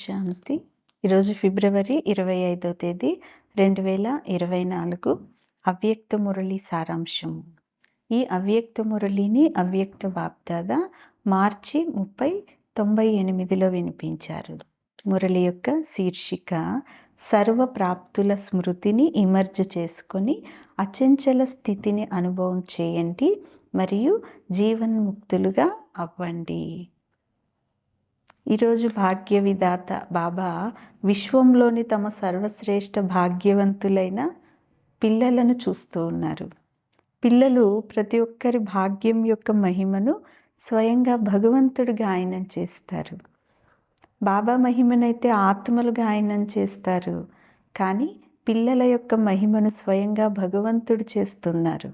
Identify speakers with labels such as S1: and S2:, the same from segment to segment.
S1: శాంతి. ఈరోజు ఫిబ్రవరి 25వ తేదీ 2024 అవ్యక్త మురళి సారాంశం. ఈ అవ్యక్త మురళిని అవ్యక్త వాగ్దాదా మార్చి 3098లో వినిపించారు. మురళి యొక్క శీర్షిక సర్వ ప్రాప్తుల స్మృతిని ఇమర్జ్ చేసుకొని అచంచల స్థితిని అనుభవం చేయండి మరియు జీవన్ముక్తులుగా అవ్వండి. ఈరోజు భాగ్య విధాత బాబా విశ్వంలోని తమ సర్వశ్రేష్ఠ భాగ్యవంతులైన పిల్లలను చూస్తూ ఉన్నారు. పిల్లలు ప్రతి ఒక్కరి భాగ్యం యొక్క మహిమను స్వయంగా భగవంతుడు గాయనం చేస్తారు. బాబా మహిమనైతే ఆత్మలు గాయనం చేస్తారు, కానీ పిల్లల యొక్క మహిమను స్వయంగా భగవంతుడు చేస్తున్నారు.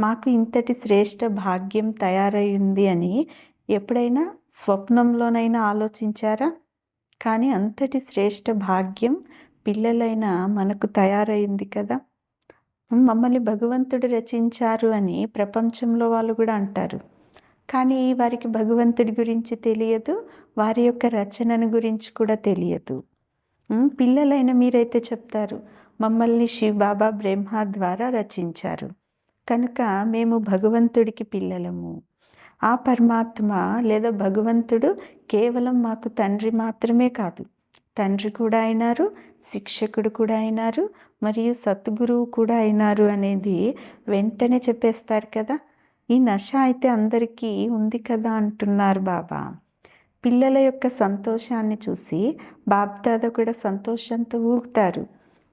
S1: మాకు ఇంతటి శ్రేష్ఠ భాగ్యం తయారైంది అని ఎప్పుడైనా స్వప్నంలోనైనా ఆలోచించారా? కానీ అంతటి శ్రేష్ఠ భాగ్యం పిల్లలైన మనకు తయారైంది కదా. మమ్మల్ని భగవంతుడు రచించారు అని ప్రపంచంలో వాళ్ళు కూడా అంటారు, కానీ వారికి భగవంతుడి గురించి తెలియదు, వారి యొక్క రచనను గురించి కూడా తెలియదు. పిల్లలైన మీరైతే చెప్తారు, మమ్మల్ని శివ్ బాబా బ్రహ్మ ద్వారా రచించారు కనుక మేము భగవంతుడికి పిల్లలము. ఆ పరమాత్మ లేదా భగవంతుడు కేవలం మాకు తండ్రి మాత్రమే కాదు, తండ్రి కూడా అయినారు, శిక్షకుడు కూడా అయినారు, మరియు సద్గురువు కూడా అయినారు అనేది వెంటనే చెప్పేస్తారు కదా. ఈ నశ అయితే అందరికీ ఉంది కదా అంటున్నారు బాబా. పిల్లల యొక్క సంతోషాన్ని చూసి బాబ్దాదా కూడా సంతోషంతో ఊగుతారు.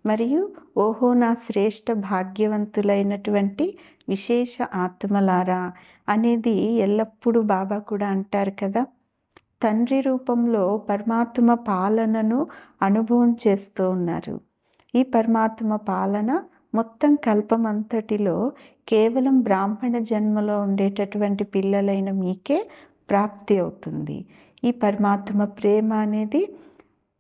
S1: మరియు ఓహో నా శ్రేష్ఠ భాగ్యవంతులైనటువంటి విశేష ఆత్మలారా అనేది ఎల్లప్పుడూ బాబా కూడా అంటారు కదా. తండ్రి రూపంలో పరమాత్మ పాలనను అనుభవం చేస్తూ ఉన్నారు. ఈ పరమాత్మ పాలన మొత్తం కల్పమంతటిలో కేవలం బ్రాహ్మణ జన్మలో ఉండేటటువంటి పిల్లలైన మీకే ప్రాప్తి అవుతుంది. ఈ పరమాత్మ ప్రేమ అనేది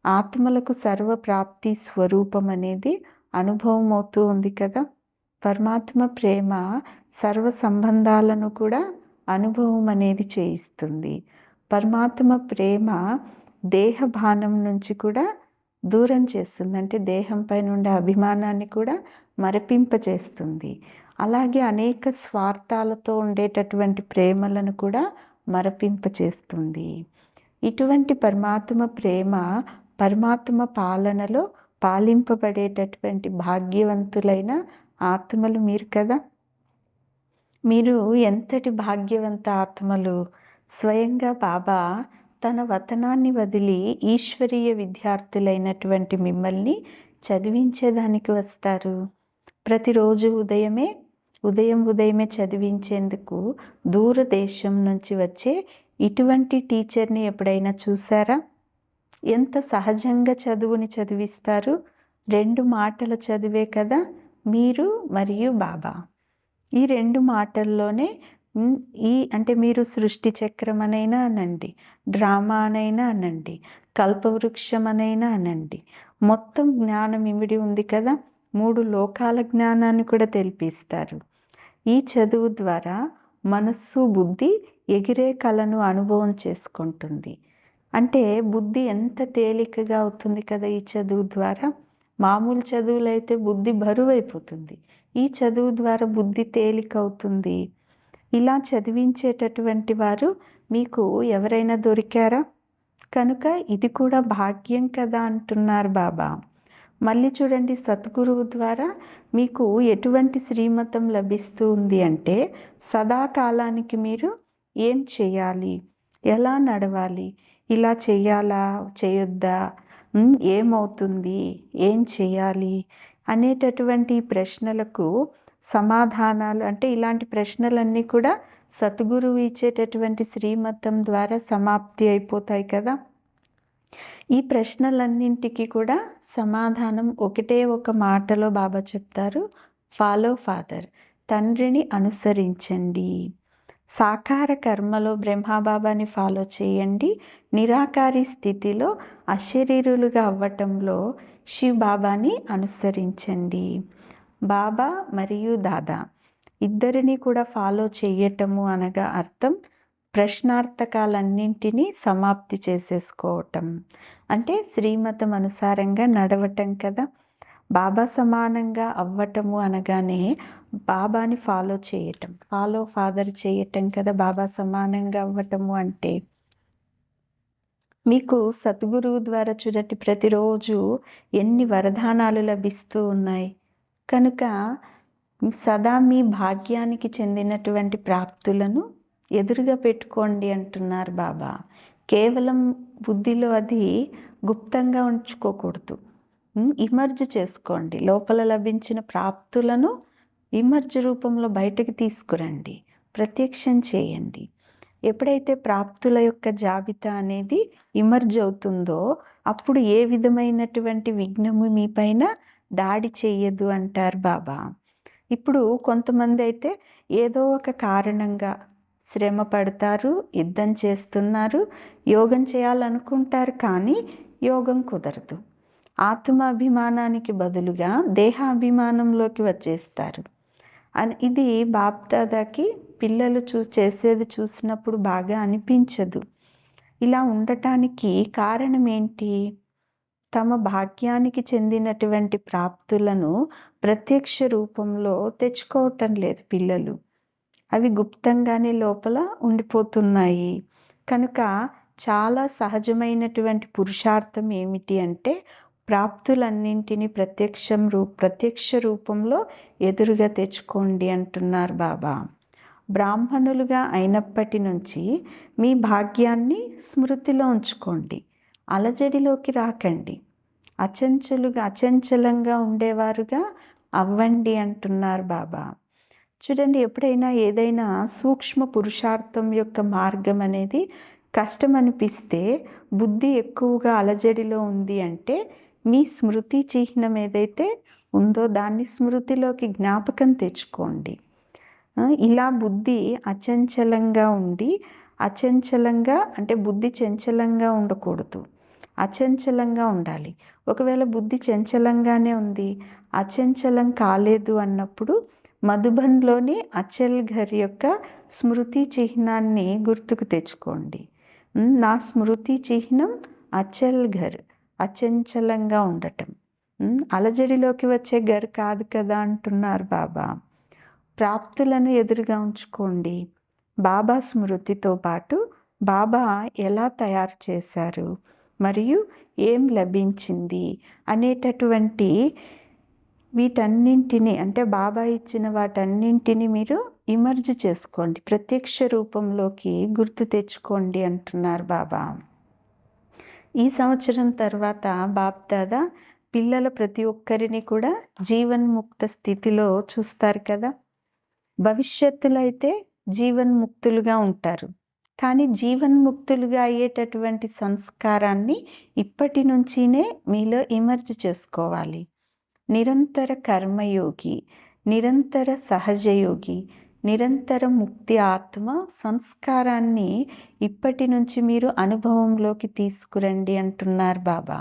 S1: ఆత్మలకు సర్వప్రాప్తి స్వరూపం అనేది అనుభవం అవుతూ ఉంది కదా. పరమాత్మ ప్రేమ సర్వ సంబంధాలను కూడా అనుభవం అనేది చేయిస్తుంది. పరమాత్మ ప్రేమ దేహభానం నుంచి కూడా దూరం చేస్తుంది, అంటే దేహంపై నుండి అభిమానాన్ని కూడా మరపింపచేస్తుంది. అలాగే అనేక స్వార్థాలతో ఉండేటటువంటి ప్రేమలను కూడా మరపింపచేస్తుంది. ఇటువంటి పరమాత్మ ప్రేమ పరమాత్మ పాలనలో పాలింపబడేటటువంటి భాగ్యవంతులైన ఆత్మలు మీరు కదా. మీరు ఎంతటి భాగ్యవంత ఆత్మలు. స్వయంగా బాబా తన వతనాన్ని వదిలి ఈశ్వరీయ విద్యార్థులైనటువంటి మిమ్మల్ని చదివించేదానికి వస్తారు. ప్రతిరోజు ఉదయమే చదివించేందుకు దూరదేశం నుంచి వచ్చే ఇటువంటి టీచర్ని ఎప్పుడైనా చూసారా? ఎంత సహజంగా చదువుని చదివిస్తారు. 2 మాటల చదివే కదా మీరు మరియు బాబా. ఈ 2 మాటల్లోనే అంటే మీరు సృష్టి చక్రం అనైనా అనండి, డ్రామా అనైనా అనండి, కల్పవృక్షం అనైనా అనండి, మొత్తం జ్ఞానం ఇమిడి ఉంది కదా. 3 లోకాల జ్ఞానాన్ని కూడా తెలిపిస్తారు. ఈ చదువు ద్వారా మనస్సు బుద్ధి ఎగిరే కళను అనుభవం చేసుకుంటుంది. అంటే బుద్ధి ఎంత తేలికగా అవుతుంది కదా ఈ చదువు ద్వారా. మామూలు చదువులైతే బుద్ధి బరువైపోతుంది, ఈ చదువు ద్వారా బుద్ధి తేలిక అవుతుంది. ఇలా చదివించేటటువంటి వారు మీకు ఎవరైనా దొరికారా? కనుక ఇది కూడా భాగ్యం కదా అంటున్నారు బాబా. మళ్ళీ చూడండి, సద్గురువు ద్వారా మీకు ఎటువంటి శ్రీమతం లభిస్తూ ఉంది అంటే సదాకాలానికి మీరు ఏం చేయాలి, ఎలా నడవాలి, ఇలా చేయాలా చేయొద్దా, ఏమవుతుంది, ఏం చేయాలి అనేటటువంటి ప్రశ్నలకు సమాధానాలు, అంటే ఇలాంటి ప్రశ్నలన్నీ కూడా సద్గురువు ఇచ్చేటటువంటి శ్రీమతం ద్వారా సమాప్తి అయిపోతాయి కదా. ఈ ప్రశ్నలన్నింటికి కూడా సమాధానం ఒకటే ఒక మాటలో బాబా చెప్తారు, ఫాలో ఫాదర్, తండ్రిని అనుసరించండి. సాకార కర్మలో బ్రహ్మబాబాని ఫాలో చేయండి. నిరాకారి స్థితిలో అశరీరులుగా అవ్వటంలో శివ్ బాబాని అనుసరించండి. బాబా మరియు దాదా ఇద్దరిని కూడా ఫాలో చేయటము అనగా అర్థం ప్రశ్నార్థకాలన్నింటినీ సమాప్తి చేసేసుకోవటం అంటే శ్రీమతం అనుసారంగా నడవటం కదా. బాబా సమానంగా అవ్వటము అనగానే బాబాని ఫాలో చేయటం, ఫాలో ఫాదర్ చేయటం కదా బాబా సమానంగా అవ్వటము అంటే. మీకు సద్గురువు ద్వారా చూడండి ప్రతిరోజు ఎన్ని వరదానాలు లభిస్తూ ఉన్నాయి. కనుక సదా మీ భాగ్యానికి చెందినటువంటి ప్రాప్తులను ఎదురుగా పెట్టుకోండి అంటున్నారు బాబా. కేవలం బుద్ధిలో అది గుప్తంగా ఉంచుకోకూడదు. ఇమర్జ్ చేసుకోండి. లోపల లభించిన ప్రాప్తులను ఇమర్జ్ రూపంలో బయటకు తీసుకురండి, ప్రత్యక్షం చేయండి. ఎప్పుడైతే ప్రాప్తుల యొక్క జాబితా అనేది ఇమర్జ్ అవుతుందో అప్పుడు ఏ విధమైనటువంటి విఘ్నము మీ పైన దాడి చెయ్యదు అంటారు బాబా. ఇప్పుడు కొంతమంది అయితే ఏదో ఒక కారణంగా శ్రమ పడతారు, యుద్ధం చేస్తున్నారు, యోగం చేయాలనుకుంటారు, కానీ యోగం కుదరదు. ఆత్మాభిమానానికి బదులుగా దేహాభిమానంలోకి వచ్చేస్తారు. ఇది బాప్దాదాకి పిల్లలు చేసేది చూసినప్పుడు బాగా అనిపించదు. ఇలా ఉండటానికి కారణం ఏంటి? తమ భాగ్యానికి చెందినటువంటి ప్రాప్తులను ప్రత్యక్ష రూపంలో తెచ్చుకోవటం లేదు పిల్లలు. అవి గుప్తంగానే లోపల ఉండిపోతున్నాయి. కనుక చాలా సహజమైనటువంటి పురుషార్థం ఏమిటి అంటే ప్రాప్తులన్నింటినీ ప్రత్యక్ష రూపంలో ఎదురుగా తెచ్చుకోండి అంటున్నారు బాబా. బ్రాహ్మణులుగా అయినప్పటి నుంచి మీ భాగ్యాన్ని స్మృతిలో ఉంచుకోండి, అలజడిలోకి రాకండి, అచంచలంగా ఉండేవారుగా అవ్వండి అంటున్నారు బాబా. చూడండి, ఎప్పుడైనా ఏదైనా సూక్ష్మ పురుషార్థం యొక్క మార్గం అనేది కష్టం అనిపిస్తే, బుద్ధి ఎక్కువగా అలజడిలో ఉంది అంటే మీ స్మృతి చిహ్నం ఏదైతే ఉందో దాన్ని స్మృతిలోకి జ్ఞాపకం తెచ్చుకోండి. ఇలా బుద్ధి అచంచలంగా ఉండి, అచంచలంగా అంటే బుద్ధి చంచలంగా ఉండకూడదు, అచంచలంగా ఉండాలి. ఒకవేళ బుద్ధి చంచలంగానే ఉంది, అచంచలం కాలేదు అన్నప్పుడు మధుబన్లోని అచల్ ఘర్ యొక్క స్మృతి చిహ్నాన్ని గుర్తుకు తెచ్చుకోండి. నా స్మృతి చిహ్నం అచల్ ఘర్, అచంచలంగా ఉండటం. అలజడిలోకి వచ్చే ఘర్ కాదు కదా అంటున్నారు బాబా. ప్రాప్తులను ఎదురుగా ఉంచుకోండి. బాబా స్మృతితో పాటు బాబా ఎలా తయారు చేశారు మరియు ఏం లభించింది అనేటటువంటి వీటన్నింటినీ అంటే బాబా ఇచ్చిన వాటన్నింటినీ మీరు ఇమర్జ్ చేసుకోండి, ప్రత్యక్ష రూపంలోకి గుర్తు తెచ్చుకోండి అంటున్నారు బాబా. ఈ సంవత్సరం తర్వాత బాప్దాదా పిల్లల ప్రతి ఒక్కరిని కూడా జీవన్ముక్త స్థితిలో చూస్తారు కదా. భవిష్యత్తులో అయితే జీవన్ముక్తులుగా ఉంటారు, కానీ జీవన్ముక్తులుగా అయ్యేటటువంటి సంస్కారాన్ని ఇప్పటి నుంచినే మీలో ఇమర్జ్ చేసుకోవాలి. నిరంతర కర్మయోగి, నిరంతర సహజయోగి, నిరంతర ముక్తి ఆత్మ సంస్కారాన్ని ఇప్పటి నుంచి మీరు అనుభవంలోకి తీసుకురండి అంటున్నారు బాబా.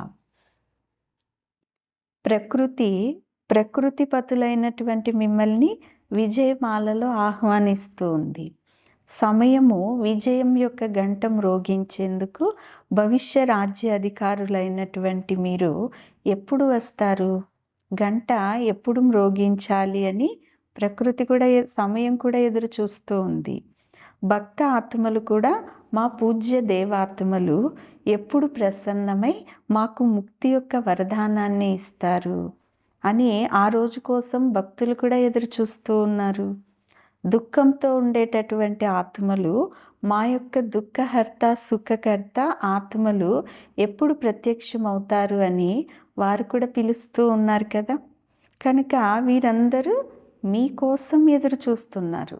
S1: ప్రకృతిపతులైనటువంటి మిమ్మల్ని విజయమాలలో ఆహ్వానిస్తూ ఉంది. సమయము విజయం యొక్క గంట మ్రోగించేందుకు భవిష్య రాజ్య అధికారులైనటువంటి మీరు ఎప్పుడు వస్తారు? గంట ఎప్పుడు మ్రోగించాలి అని ప్రకృతి కూడా సమయం కూడా ఎదురు చూస్తూ ఉంది. భక్త ఆత్మలు కూడా మా పూజ్య దేవాత్మలు ఎప్పుడు ప్రసన్నమై మాకు ముక్తి యొక్క వరదానాన్ని ఇస్తారు అని ఆ రోజు కోసం భక్తులు కూడా ఎదురు చూస్తూ ఉన్నారు. దుఃఖంతో ఉండేటటువంటి ఆత్మలు మా యొక్క దుఃఖహర్త సుఖకర్త ఆత్మలు ఎప్పుడు ప్రత్యక్షమవుతారు అని వారు కూడా పిలుస్తూ ఉన్నారు కదా. కనుక వీరందరూ మీకోసం ఎదురు చూస్తున్నారు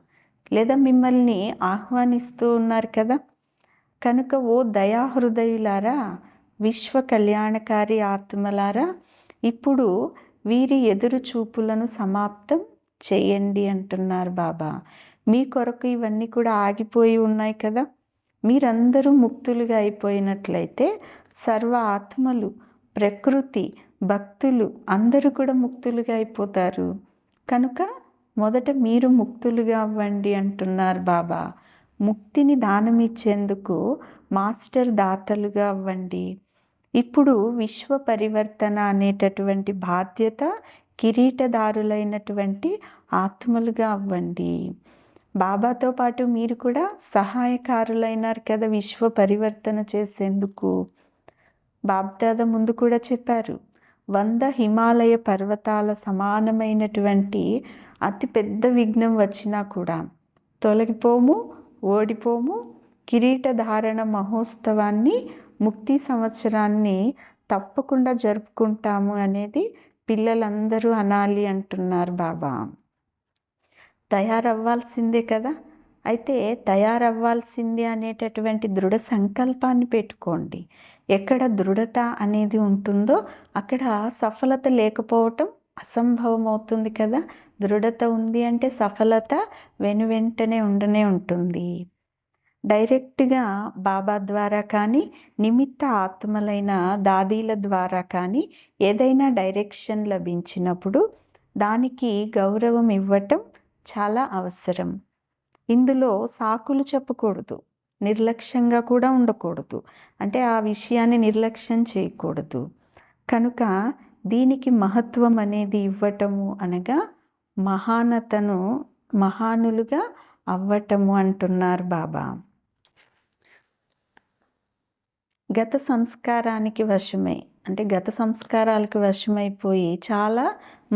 S1: లేదా మిమ్మల్ని ఆహ్వానిస్తూ ఉన్నారు కదా. కనుక ఓ దయాహృదయులారా, విశ్వ కళ్యాణకారి ఆత్మలారా, ఇప్పుడు వీరి ఎదురు చూపులను సమాప్తం చేయండి అంటున్నారు బాబా. మీ కొరకు ఇవన్నీ కూడా ఆగిపోయి ఉన్నాయి కదా. మీరందరూ ముక్తులుగా అయిపోయినట్లయితే సర్వ ఆత్మలు, ప్రకృతి, భక్తులు అందరూ కూడా ముక్తులుగా అయిపోతారు. కనుక మొదట మీరు ముక్తులుగా అవ్వండి అంటున్నారు బాబా. ముక్తిని దానమిచ్చేందుకు మాస్టర్ దాతలుగా అవ్వండి. ఇప్పుడు విశ్వ పరివర్తన అనేటటువంటి బాధ్యత కిరీటదారులైనటువంటి ఆత్మలుగా అవ్వండి. బాబాతో పాటు మీరు కూడా సహాయకారులైనారు కదా విశ్వ పరివర్తన చేసేందుకు. బాబ్దాదా ముందు కూడా చెప్పారు, 100 హిమాలయ పర్వతాల సమానమైనటువంటి అతి పెద్ద విఘ్నం వచ్చినా కూడా తొలగిపోము, ఓడిపోము, కిరీటధారణ మహోత్సవాన్ని, ముక్తి సంవత్సరాన్ని తప్పకుండా జరుపుకుంటాము అనేది పిల్లలందరూ అనాలి అంటున్నారు బాబా. తయారవ్వాల్సిందే కదా. అయితే తయారవ్వాల్సిందే అనేటటువంటి దృఢ సంకల్పాన్ని పెట్టుకోండి. ఎక్కడ దృఢత అనేది ఉంటుందో అక్కడ సఫలత లేకపోవటం అసంభవం అవుతుంది కదా. దృఢత ఉంది అంటే సఫలత వెనువెంటనే ఉండనే ఉంటుంది. డైరెక్ట్గా బాబా ద్వారా కానీ, నిమిత్త ఆత్మలైన దాదీల ద్వారా కానీ ఏదైనా డైరెక్షన్ లభించినప్పుడు దానికి గౌరవం ఇవ్వటం చాలా అవసరం. ఇందులో సాకులు చెప్పకూడదు, నిర్లక్ష్యంగా కూడా ఉండకూడదు. అంటే ఆ విషయాన్ని నిర్లక్ష్యం చేయకూడదు. కనుక దీనికి మహత్వం అనేది ఇవ్వటము అనగా మహానతను మహానులుగా అవ్వటము అంటున్నారు బాబా. గత సంస్కారానికి వశమై అంటే గత సంస్కారాలకు వశమైపోయి చాలా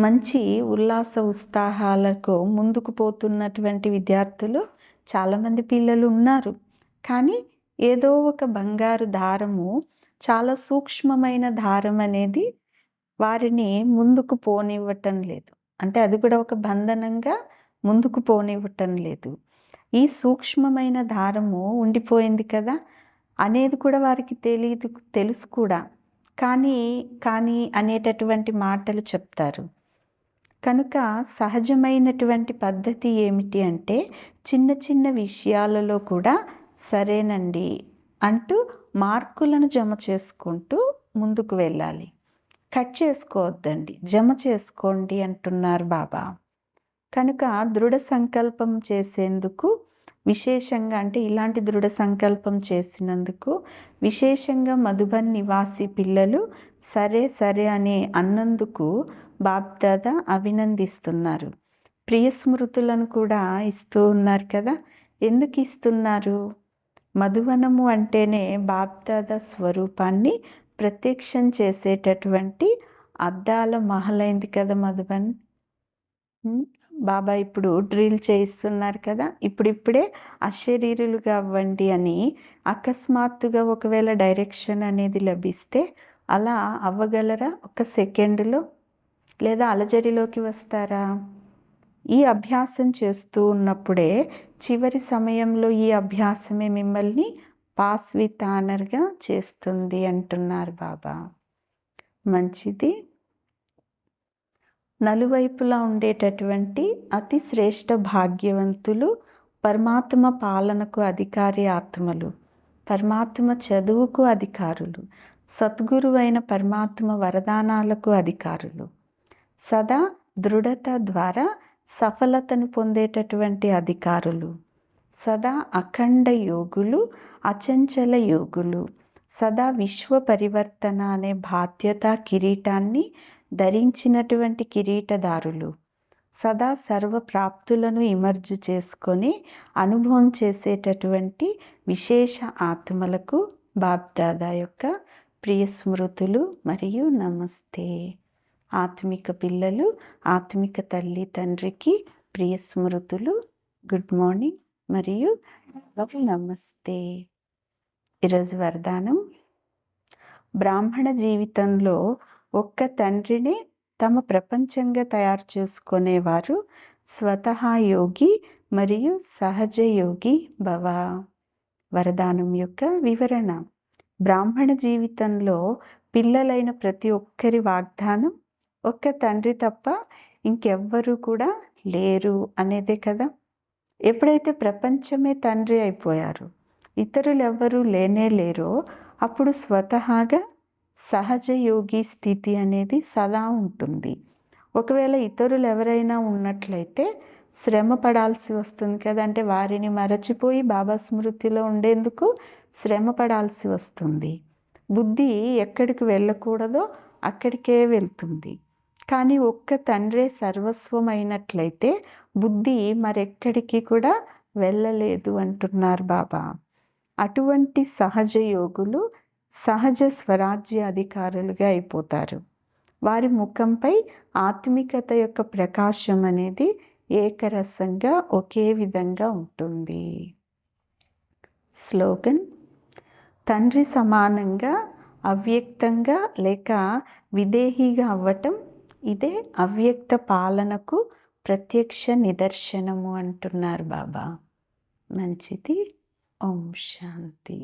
S1: మంచి ఉల్లాస ఉత్సాహాలకు ముందుకు పోతున్నటువంటి విద్యార్థులు చాలామంది పిల్లలు ఉన్నారు. కానీ ఏదో ఒక బంగారు దారము, చాలా సూక్ష్మమైన దారం అనేది వారిని ముందుకు పోనివ్వటం లేదు. అంటే అది కూడా ఒక బంధనంగా ముందుకు పోనివ్వటం లేదు. ఈ సూక్ష్మమైన దారము ఉండిపోయింది కదా అనేది కూడా వారికి తెలుసు కూడా. కానీ అనేటటువంటి మాటలు చెప్తారు. కనుక సహజమైనటువంటి పద్ధతి ఏమిటి అంటే చిన్న చిన్న విషయాలలో కూడా సరేనండి అంటూ మార్కులను జమ చేసుకుంటూ ముందుకు వెళ్ళాలి. కట్ చేసుకోవద్దండి, జమ చేసుకోండి అంటున్నారు బాబా. కనుక దృఢ సంకల్పం చేసేందుకు విశేషంగా అంటే ఇలాంటి దృఢ సంకల్పం చేసినందుకు విశేషంగా మధుబన్ నివాసి పిల్లలు సరే అని అన్నందుకు బాబ్దాదా అభినందిస్తున్నారు. ప్రియ స్మృతులను కూడా ఇస్తూ ఉన్నారు కదా. ఎందుకు ఇస్తున్నారు? మధువనము అంటేనే బాబ్దాదా స్వరూపాన్ని ప్రత్యక్షం చేసేటటువంటి అద్దాల మహలైంది కదా మధుబన్. బాబా ఇప్పుడు డ్రిల్ చేయిస్తున్నారు కదా. ఇప్పుడిప్పుడే అశరీరులుగా అవ్వండి అని. అకస్మాత్తుగా ఒకవేళ డైరెక్షన్ అనేది లభిస్తే అలా అవ్వగలరా? ఒక సెకండ్లో? లేదా అలజడిలోకి వస్తారా? ఈ అభ్యాసం చేస్తూ ఉన్నప్పుడే చివరి సమయంలో ఈ అభ్యాసమే మిమ్మల్ని పాస్ విత్ ఆనర్గా చేస్తుంది అంటున్నారు బాబా. మంచిది. నలువైపులా ఉండేటటువంటి అతి శ్రేష్ఠ భాగ్యవంతులు పరమాత్మ పాలనకు అధికారి ఆత్మలు, పరమాత్మ చదువుకు అధికారులు, సద్గురువైన పరమాత్మ వరదానాలకు అధికారులు, సదా దృఢత ద్వారా సఫలతను పొందేటటువంటి అధికారులు, సదా అఖండ యోగులు, అచంచల యోగులు, సదా విశ్వ పరివర్తన అనే బాధ్యత కిరీటాన్ని ధరించినటువంటి కిరీటదారులు, సదా సర్వప్రాప్తులను ఇమర్జు చేసుకొని అనుభవం చేసేటటువంటి విశేష ఆత్మలకు బాబ్దాదా యొక్క ప్రియ స్మృతులు మరియు నమస్తే. ఆత్మిక పిల్లలు, ఆత్మిక తల్లి తండ్రికి ప్రియ స్మృతులు, గుడ్ మార్నింగ్ మరియు నమస్తే. ఈరోజు వరదానం. బ్రాహ్మణ జీవితంలో ఒక్క తండ్రిని తమ ప్రపంచంగా తయారు చేసుకునేవారు స్వతహా యోగి మరియు సహజ యోగి భవ. వరదానం యొక్క వివరణ. బ్రాహ్మణ జీవితంలో పిల్లలైన ప్రతి ఒక్కరి వాగ్దానం ఒక్క తండ్రి తప్ప ఇంకెవ్వరూ కూడా లేరు అనేదే కదా. ఎప్పుడైతే ప్రపంచమే తండ్రి అయిపోయారు, ఇతరులు ఎవ్వరూ లేనే లేరో అప్పుడు స్వతహాగా సహజ యోగి స్థితి అనేది సదా ఉంటుంది. ఒకవేళ ఇతరులు ఎవరైనా ఉన్నట్లయితే శ్రమ పడాల్సి వస్తుంది కదా! అంటే వారిని మరచిపోయి బాబా స్మృతిలో ఉండేందుకు శ్రమ పడాల్సి వస్తుంది. బుద్ధి ఎక్కడికి వెళ్ళకూడదో అక్కడికే వెళ్తుంది. కానీ ఒక్క తండ్రే సర్వస్వమైనట్లయితే బుద్ధి మరెక్కడికి కూడా వెళ్ళలేదు అంటున్నారు బాబా. అటువంటి సహజ యోగులు సహజ స్వరాజ్య అధికారులుగా అయిపోతారు. వారి ముఖంపై ఆత్మికత యొక్క ప్రకాశం అనేది ఏకరసంగా ఒకే విధంగా ఉంటుంది. స్లోగన్: తండ్రి సమానంగా అవ్యక్తంగా లేక విదేహీగా అవ్వటం ఇదే అవ్యక్త పాలనకు ప్రత్యక్ష నిదర్శనము అంటున్నారు బాబా. మంచిది. ఓం శాంతి.